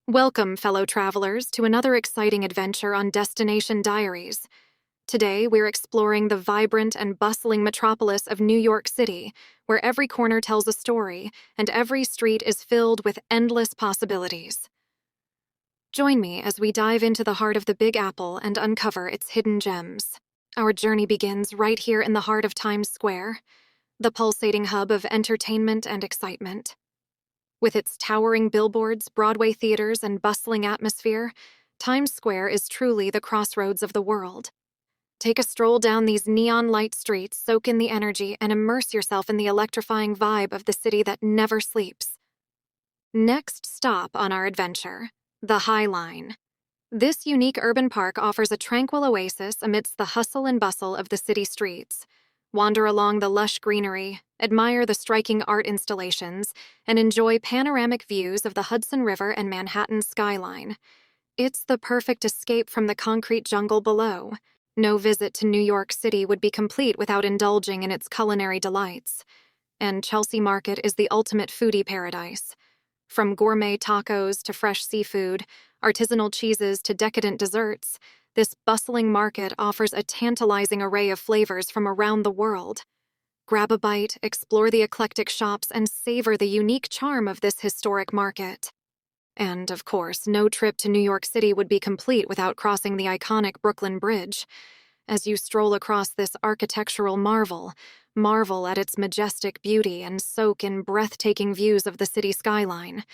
Welcome, fellow travelers, to another exciting adventure on Destination Diaries. Today, we're exploring the vibrant and bustling metropolis of New York City, where every corner tells a story and every street is filled with endless possibilities. Join me as we dive into the heart of the Big Apple and uncover its hidden gems. Our journey begins right here in the heart of Times Square, the pulsating hub of entertainment and excitement. With its towering billboards, Broadway theaters, and bustling atmosphere, Times Square is truly the crossroads of the world. Take a stroll down these neon light streets, soak in the energy, and immerse yourself in the electrifying vibe of the city that never sleeps. Next stop on our adventure, the High Line. This unique urban park offers a tranquil oasis amidst the hustle and bustle of the city streets. Wander along the lush greenery, admire the striking art installations, and enjoy panoramic views of the Hudson River and Manhattan skyline. It's the perfect escape from the concrete jungle below. No visit to New York City would be complete without indulging in its culinary delights. And Chelsea Market is the ultimate foodie paradise. From gourmet tacos to fresh seafood, artisanal cheeses to decadent desserts, this bustling market offers a tantalizing array of flavors from around the world. Grab a bite, explore the eclectic shops, and savor the unique charm of this historic market. And, of course, no trip to New York City would be complete without crossing the iconic Brooklyn Bridge. As you stroll across this architectural marvel at its majestic beauty and soak in breathtaking views of the city skyline.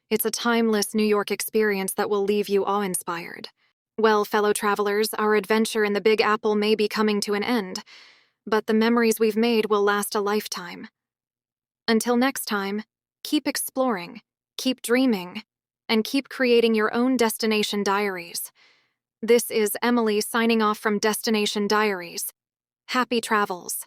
It's a timeless New York experience that will leave you awe-inspired. Well, fellow travelers, our adventure in the Big Apple may be coming to an end, but the memories we've made will last a lifetime. Until next time, keep exploring, keep dreaming, and keep creating your own destination diaries. This is Emily signing off from Destination Diaries. Happy travels.